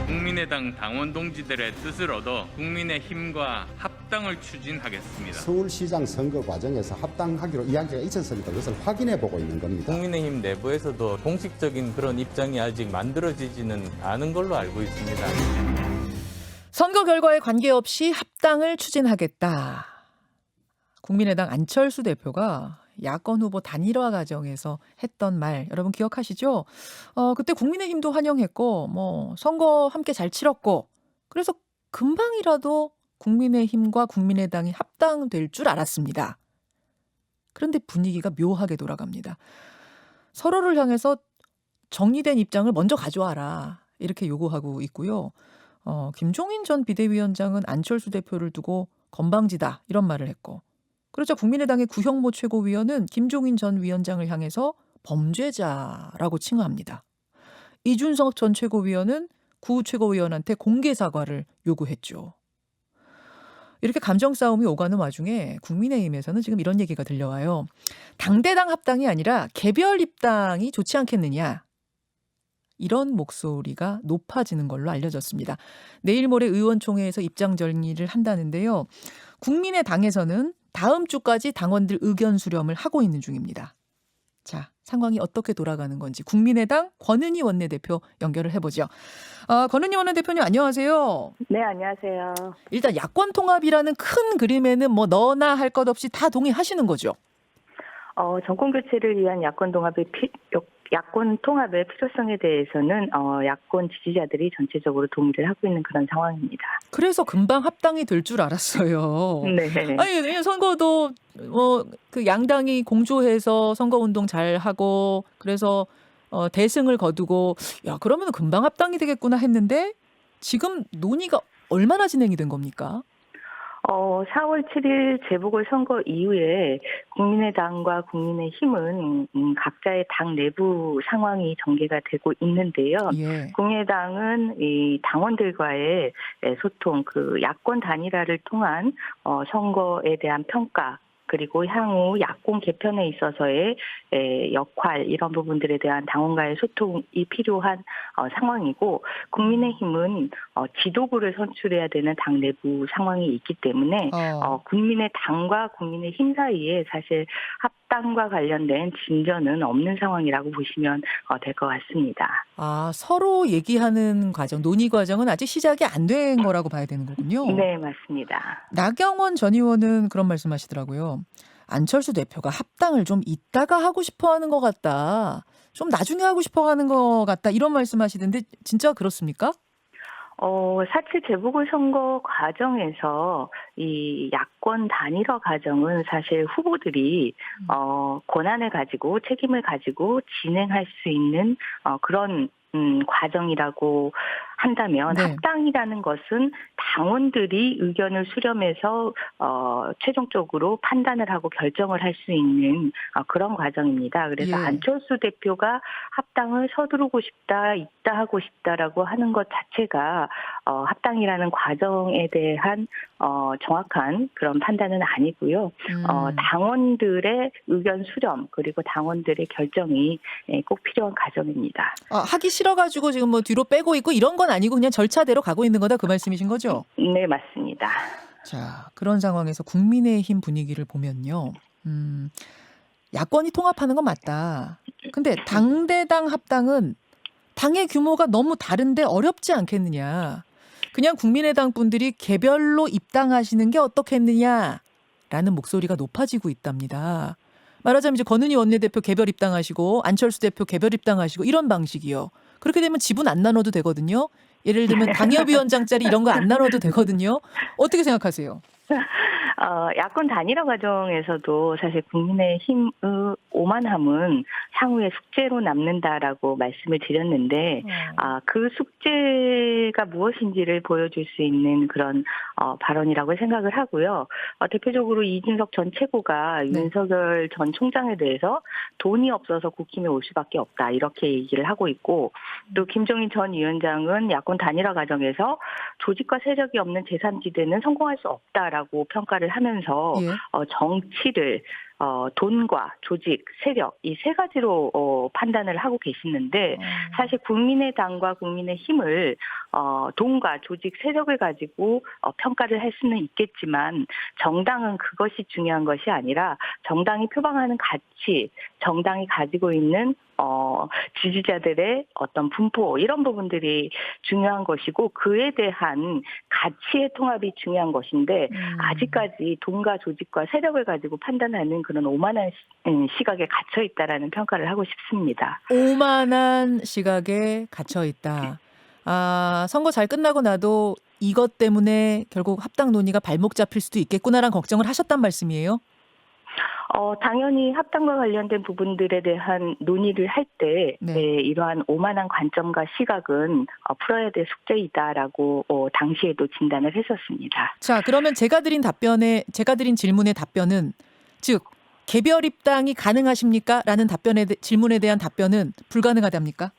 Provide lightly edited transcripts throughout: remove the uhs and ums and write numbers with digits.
국민의당 당원 동지들의 뜻을 얻어 국민의힘과 합당을 추진하겠습니다. 서울시장 선거 과정에서 합당하기로 이야기가 있었으니까 그것을 확인해 보고 있는 겁니다. 국민의힘 내부에서도 공식적인 그런 입장이 아직 만들어지지는 않은 걸로 알고 있습니다. 선거 결과에 관계없이 합당을 추진하겠다. 국민의당 안철수 대표가 야권 후보 단일화 과정에서 했던 말 여러분 기억하시죠? 그때 국민의힘도 환영했고 선거 함께 잘 치렀고 그래서 금방이라도 국민의힘과 국민의당이 합당될 줄 알았습니다. 그런데 분위기가 묘하게 돌아갑니다. 서로를 향해서 정리된 입장을 먼저 가져와라 이렇게 요구하고 있고요. 김종인 전 비대위원장은 안철수 대표를 두고 건방지다 이런 말을 했고 그러자 국민의당의 구형모 최고위원은 김종인 전 위원장을 향해서 범죄자라고 칭하합니다. 이준석 전 최고위원은 구 최고위원한테 공개 사과를 요구했죠. 이렇게 감정 싸움이 오가는 와중에 국민의힘에서는 지금 이런 얘기가 들려와요. 당대당 합당이 아니라 개별 입당이 좋지 않겠느냐. 이런 목소리가 높아지는 걸로 알려졌습니다. 내일 모레 의원총회에서 입장 정리를 한다는데요. 국민의당에서는 다음 주까지 당원들 의견 수렴을 하고 있는 중입니다. 자, 상황이 어떻게 돌아가는 건지 국민의당 권은희 원내대표 연결을 해보죠. 권은희 원내대표님 안녕하세요. 네, 안녕하세요. 일단 야권 통합이라는 큰 그림에는 너나 할 것 없이 다 동의하시는 거죠? 정권 교체를 위한 야권 통합의 필요성에 대해서는 야권 지지자들이 전체적으로 동의를 하고 있는 그런 상황입니다. 그래서 금방 합당이 될 줄 알았어요. 네. 아니 선거도 그 양당이 공조해서 선거 운동 잘 하고 그래서 대승을 거두고 그러면 금방 합당이 되겠구나 했는데 지금 논의가 얼마나 진행이 된 겁니까? 4월 7일 재보궐선거 이후에 국민의당과 국민의힘은 각자의 당 내부 상황이 전개가 되고 있는데요. 예. 국민의당은 이 당원들과의 소통, 그 야권 단일화를 통한 선거에 대한 평가, 그리고 향후 야권 개편에 있어서의 역할 이런 부분들에 대한 당원과의 소통이 필요한 상황이고 국민의힘은 지도부를 선출해야 되는 당 내부 상황이 있기 때문에 국민의당과 국민의힘 사이에 사실 합당과 관련된 진전은 없는 상황이라고 보시면 될 것 같습니다. 서로 얘기하는 과정, 논의 과정은 아직 시작이 안 된 거라고 봐야 되는 거군요. 네, 맞습니다. 나경원 전 의원은 그런 말씀하시더라고요. 안철수 대표가 합당을 좀 이따가 하고 싶어하는 것 같다. 좀 나중에 하고 싶어하는 것 같다. 이런 말씀하시던데 진짜 그렇습니까? 4.7 재보궐선거 과정에서 이 야권 단일화 과정은 사실 후보들이 권한을 가지고 책임을 가지고 진행할 수 있는 그런 과정이라고 한다면 네. 합당이라는 것은 당원들이 의견을 수렴해서 최종적으로 판단을 하고 결정을 할 수 있는 그런 과정입니다. 그래서 예. 안철수 대표가 합당을 서두르고 싶다, 이따 하고 싶다라고 하는 것 자체가 합당이라는 과정에 대한 정확한 그런 판단은 아니고요. 당원들의 의견 수렴 그리고 당원들의 결정이 꼭 필요한 과정입니다. 하기 싫어가지고 지금 뒤로 빼고 있고 이런 건 아니고 그냥 절차대로 가고 있는 거다 그 말씀이신 거죠? 네, 맞습니다. 자, 그런 상황에서 국민의힘 분위기를 보면요. 야권이 통합하는 건 맞다. 근데 당대당 합당은 당의 규모가 너무 다른데 어렵지 않겠느냐. 그냥 국민의당 분들이 개별로 입당하시는 게 어떻겠느냐라는 목소리가 높아지고 있답니다. 말하자면 이제 권은희 원내대표 개별 입당하시고 안철수 대표 개별 입당하시고 이런 방식이요. 그렇게 되면 지분 안 나눠도 되거든요. 예를 들면 당협위원장짜리 이런 거 안 나눠도 되거든요. 어떻게 생각하세요? 야권 단일화 과정에서도 사실 국민의힘의 오만함은 향후에 숙제로 남는다라고 말씀을 드렸는데 그 숙제가 무엇인지를 보여줄 수 있는 그런 발언이라고 생각을 하고요. 대표적으로 이준석 전 최고가 네. 윤석열 전 총장에 대해서 돈이 없어서 국힘에 올 수밖에 없다 이렇게 얘기를 하고 있고 또 김종인 전 위원장은 야권 단일화 과정에서 조직과 세력이 없는 제3지대는 성공할 수 없다라고 평가를 생활을 하면서 예. 정치를 돈과 조직, 세력 이 세 가지로 판단을 하고 계시는데 사실 국민의당과 국민의힘을 돈과 조직, 세력을 가지고 평가를 할 수는 있겠지만 정당은 그것이 중요한 것이 아니라 정당이 표방하는 가치, 정당이 가지고 있는 지지자들의 어떤 분포 이런 부분들이 중요한 것이고 그에 대한 가치의 통합이 중요한 것인데 아직까지 돈과 조직과 세력을 가지고 판단하는 그런 오만한 시각에 갇혀 있다라는 평가를 하고 싶습니다. 오만한 시각에 갇혀 있다. 선거 잘 끝나고 나도 이것 때문에 결국 합당 논의가 발목 잡힐 수도 있겠구나라는 걱정을 하셨단 말씀이에요? 당연히 합당과 관련된 부분들에 대한 논의를 할 때 네. 이러한 오만한 관점과 시각은 풀어야 될 숙제이다라고 당시에도 진단을 했었습니다. 자, 그러면 제가 드린 질문의 답변은 즉 개별 입당이 가능하십니까? 라는 질문에 대한 답변은 불가능하답니까?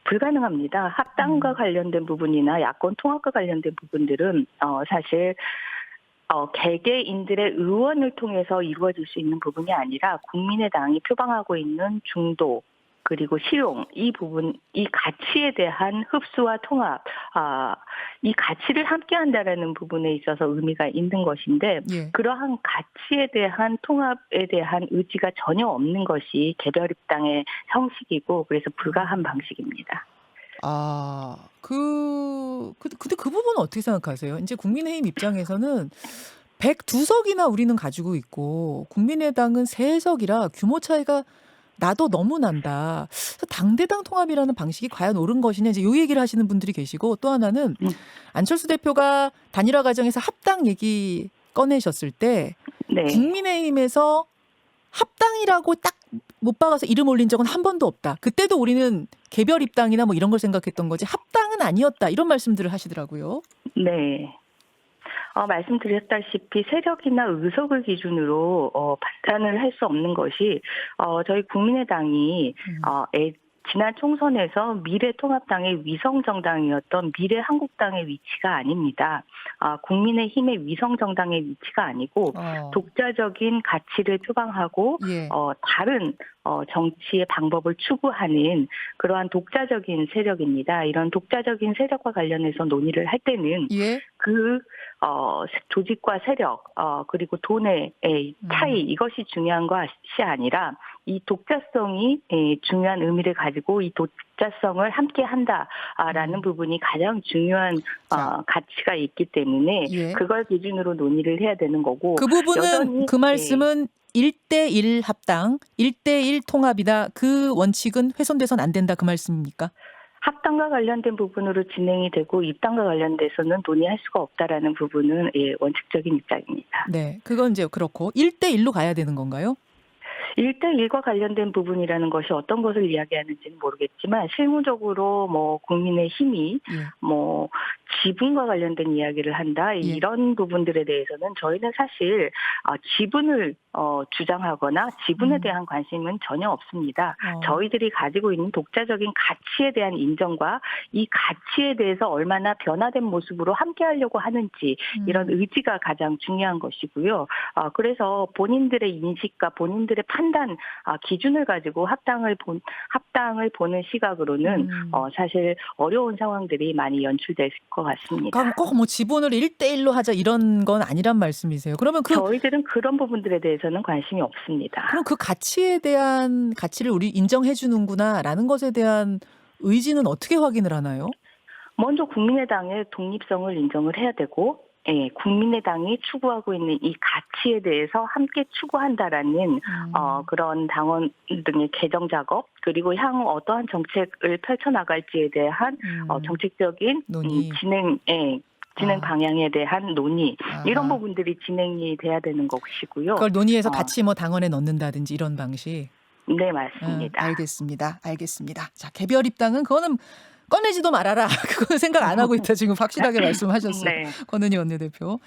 불가능합니다. 합당과 관련된 부분이나 야권 통합과 관련된 부분들은 사실 개개인들의 의원을 통해서 이루어질 수 있는 부분이 아니라 국민의당이 표방하고 있는 중도 그리고 실용 이 부분 이 가치에 대한 흡수와 통합 이 가치를 함께한다라는 부분에 있어서 의미가 있는 것인데 예. 그러한 가치에 대한 통합에 대한 의지가 전혀 없는 것이 개별 입당의 형식이고 그래서 불가한 방식입니다. 근데 그 부분은 어떻게 생각하세요? 이제 국민의힘 입장에서는 102석이나 우리는 가지고 있고 국민의당은 3석이라 규모 차이가 나도 너무 난다. 그래서 당대당 통합이라는 방식이 과연 옳은 것이냐 이제 요 얘기를 하시는 분들이 계시고 또 하나는 안철수 대표가 단일화 과정에서 합당 얘기 꺼내셨을 때 네. 국민의힘에서 합당이라고 딱 못 박아서 이름 올린 적은 한 번도 없다. 그때도 우리는 개별 입당이나 뭐 이런 걸 생각했던 거지 합당은 아니었다. 이런 말씀들을 하시더라고요. 네. 말씀드렸다시피 세력이나 의석을 기준으로 판단을 할 수 없는 것이 저희 국민의당이 지난 총선에서 미래통합당의 위성정당이었던 미래한국당의 위치가 아닙니다. 국민의힘의 위성정당의 위치가 아니고 독자적인 가치를 표방하고 예. 다른 정치의 방법을 추구하는 그러한 독자적인 세력입니다. 이런 독자적인 세력과 관련해서 논의를 할 때는 예. 조직과 세력 그리고 돈의 차이 이것이 중요한 것이 아니라 이 독자성이 중요한 의미를 가지고 이 독자성을 함께 한다라는 부분이 가장 중요한 가치가 있기 때문에 예. 그걸 기준으로 논의를 해야 되는 거고 그 부분은 여전히, 그 말씀은 1대1 합당, 1대1 통합이다. 그 원칙은 훼손돼선 안 된다. 그 말씀입니까? 합당과 관련된 부분으로 진행이 되고 입당과 관련돼서는 논의할 수가 없다라는 부분은 원칙적인 입장입니다. 네. 그건 이제 그렇고 1대1로 가야 되는 건가요? 1대1과 관련된 부분이라는 것이 어떤 것을 이야기하는지는 모르겠지만 실무적으로 뭐 국민의힘이 뭐 지분과 관련된 이야기를 한다 이런 부분들에 대해서는 저희는 사실 지분을 주장하거나 지분에 대한 관심은 전혀 없습니다. 저희들이 가지고 있는 독자적인 가치에 대한 인정과 이 가치에 대해서 얼마나 변화된 모습으로 함께하려고 하는지 이런 의지가 가장 중요한 것이고요. 그래서 본인들의 인식과 본인들의 판단 기준을 가지고 합당을 보는 시각으로는 사실 어려운 상황들이 많이 연출될 것 같습니다. 그럼 꼭 뭐 지분을 1대1로 하자 이런 건 아니란 말씀이세요. 그러면 저희들은 그런 부분들에 대해서는 관심이 없습니다. 그럼 그 가치에 대한 가치를 우리 인정해 주는구나라는 것에 대한 의지는 어떻게 확인을 하나요? 먼저 국민의당의 독립성을 인정을 해야 되고 국민의당이 추구하고 있는 이 가치에 대해서 함께 추구한다라는 그런 당원 등의 개정 작업 그리고 향후 어떠한 정책을 펼쳐나갈지에 대한 정책적인 논의. 진행 방향에 대한 논의 이런 부분들이 진행이 돼야 되는 것이고요. 그걸 논의해서 같이 뭐 당원에 넣는다든지 이런 방식. 네, 맞습니다. 알겠습니다. 자, 개별 입당은 그거는 꺼내지도 말아라. 그건 생각 안 하고 있다. 지금 확실하게 말씀하셨어요. 네. 권은희 원내대표.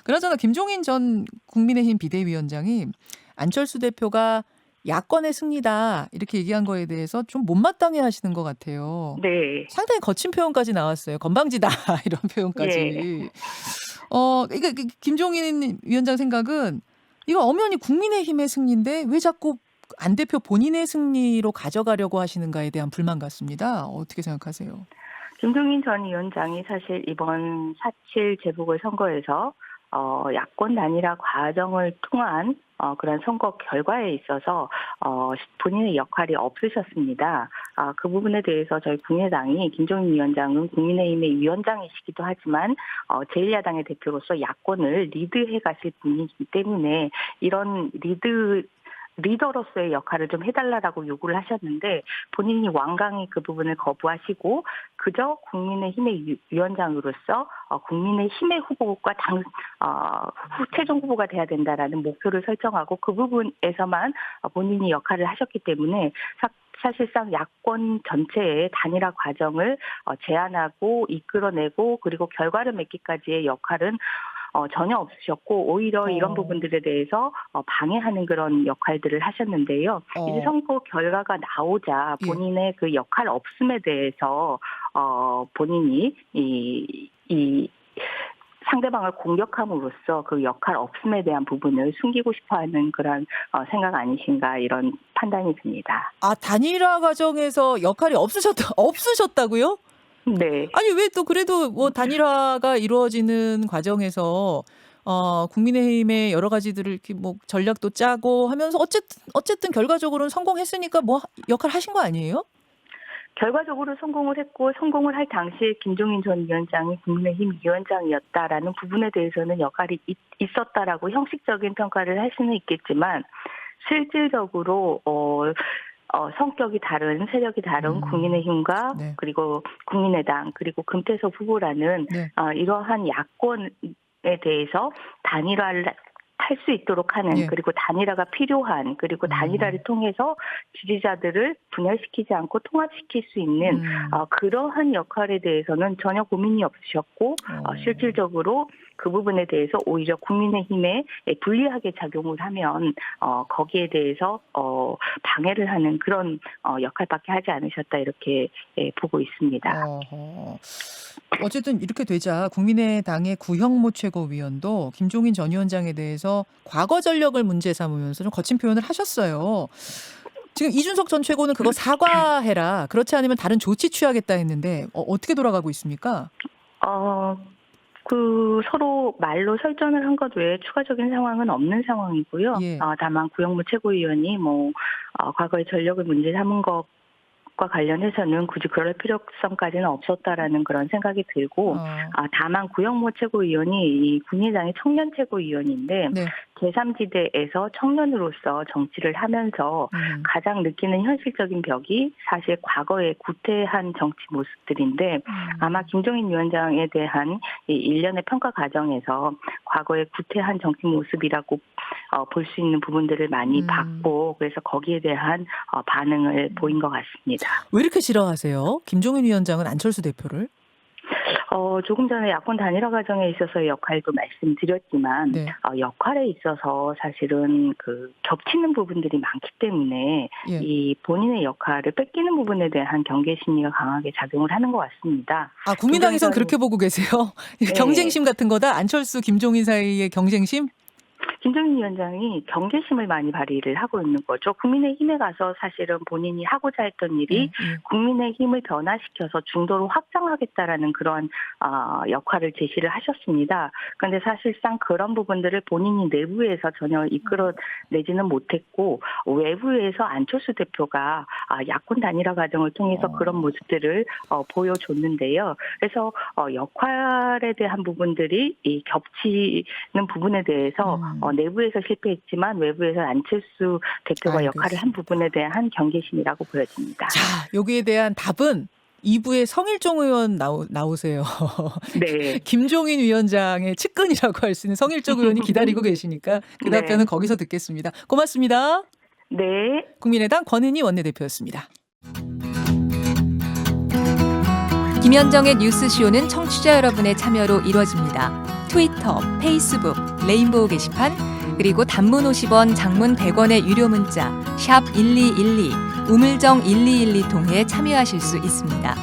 그나저나 김종인 전 국민의힘 비대위원장이 안철수 대표가 야권의 승리다 이렇게 얘기한 거에 대해서 좀 못마땅해 하시는 것 같아요. 네. 상당히 거친 표현까지 나왔어요. 건방지다 이런 표현까지. 그러니까 김종인 위원장 생각은 이거 엄연히 국민의힘의 승리인데 왜 자꾸 안 대표 본인의 승리로 가져가려고 하시는가에 대한 불만 같습니다. 어떻게 생각하세요? 김종인 전 위원장이 사실 이번 4.7 재보궐선거에서 야권 단일화 과정을 통한 그런 선거 결과에 있어서 본인의 역할이 없으셨습니다. 그 부분에 대해서 저희 국민의당이 김종인 위원장은 국민의힘의 위원장이시기도 하지만 제1야당의 대표로서 야권을 리드해 가실 분이기 때문에 이런 리더로서의 역할을 좀 해달라고 요구를 하셨는데 본인이 완강히 그 부분을 거부하시고 그저 국민의힘의 위원장으로서 국민의힘의 후보가 최종 후보가 돼야 된다라는 목표를 설정하고 그 부분에서만 본인이 역할을 하셨기 때문에 사실상 야권 전체의 단일화 과정을 제안하고 이끌어내고 그리고 결과를 맺기까지의 역할은 전혀 없으셨고 오히려 이런 부분들에 대해서 방해하는 그런 역할들을 하셨는데요. 이제 선거 결과가 나오자 본인의 그 역할 없음에 대해서 본인이 이 상대방을 공격함으로써 그 역할 없음에 대한 부분을 숨기고 싶어하는 그런 생각 아니신가 이런 판단이 듭니다. 단일화 과정에서 역할이 없으셨다고요? 네. 아니 왜 또 그래도 뭐 단일화가 이루어지는 과정에서 국민의힘의 여러 가지들을 이렇게 뭐 전략도 짜고 하면서 어쨌든 결과적으로는 성공했으니까 뭐 역할 하신 거 아니에요? 결과적으로 성공을 했고 성공을 할 당시에 김종인 전 위원장이 국민의힘 위원장이었다라는 부분에 대해서는 역할이 있었다라고 형식적인 평가를 할 수는 있겠지만 실질적으로 성격이 다른 세력이 다른 국민의힘과 네. 그리고 국민의당 그리고 금태섭 후보라는 네. 이러한 야권에 대해서 단일화를 할 수 있도록 하는 예. 그리고 단일화가 필요한 그리고 단일화를 통해서 지지자들을 분열시키지 않고 통합시킬 수 있는 그러한 역할에 대해서는 전혀 고민이 없으셨고 실질적으로 그 부분에 대해서 오히려 국민의힘에 불리하게 작용을 하면 거기에 대해서 방해를 하는 그런 역할밖에 하지 않으셨다 이렇게 보고 있습니다. 어쨌든 이렇게 되자 국민의당의 구형모 최고위원도 김종인 전 위원장에 대해서 과거 전력을 문제 삼으면서 좀 거친 표현을 하셨어요. 지금 이준석 전 최고는 그거 사과해라. 그렇지 않으면 다른 조치 취하겠다 했는데 어떻게 돌아가고 있습니까? 서로 말로 설전을 한 것 외에 추가적인 상황은 없는 상황이고요. 예. 다만 구형모 최고위원이 과거의 전력을 문제 삼은 것과 관련해서는 굳이 그럴 필요성까지는 없었다라는 그런 생각이 들고 다만 구형모 최고위원이 이 국민의당의 청년 최고위원인데 네. 제3지대에서 청년으로서 정치를 하면서 가장 느끼는 현실적인 벽이 사실 과거의 구태한 정치 모습들인데 아마 김종인 위원장에 대한 이 일련의 평가 과정에서 과거의 구태한 정치 모습이라고 볼 수 있는 부분들을 많이 봤고 그래서 거기에 대한 반응을 보인 것 같습니다. 왜 이렇게 싫어하세요? 김종인 위원장은 안철수 대표를? 조금 전에 야권 단일화 과정에 있어서의 역할도 말씀드렸지만 네. 역할에 있어서 사실은 겹치는 부분들이 많기 때문에 예. 이 본인의 역할을 뺏기는 부분에 대한 경계 심리가 강하게 작용을 하는 것 같습니다. 국민당에선 그렇게 보고 계세요? 네. 경쟁심 같은 거다? 안철수, 김종인 사이의 경쟁심? 김종인 위원장이 경계심을 많이 발휘를 하고 있는 거죠. 국민의힘에 가서 사실은 본인이 하고자 했던 일이 국민의힘을 변화시켜서 중도로 확장하겠다라는 그런 역할을 제시를 하셨습니다. 그런데 사실상 그런 부분들을 본인이 내부에서 전혀 이끌어내지는 못했고 외부에서 안철수 대표가 야권 단일화 과정을 통해서 그런 모습들을 보여줬는데요. 그래서 역할에 대한 부분들이 이 겹치는 부분에 대해서 내부에서 실패했지만 외부에서 안철수 대표가 역할을 한 부분에 대한 경계심이라고 보여집니다. 자, 여기에 대한 답은 2부에 성일종 의원 나오세요. 네. 김종인 위원장의 측근이라고 할 수 있는 성일종 의원이 기다리고 계시니까 그 답변은 거기서 듣겠습니다. 고맙습니다. 네. 국민의당 권은희 원내대표였습니다. 김현정의 뉴스쇼는 청취자 여러분의 참여로 이루어집니다. 트위터, 페이스북, 레인보우 게시판, 그리고 단문 50원, 장문 100원의 유료 문자 샵 1212, 우물정 1212 통해 참여하실 수 있습니다.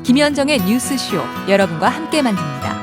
김현정의 뉴스쇼, 여러분과 함께 만듭니다.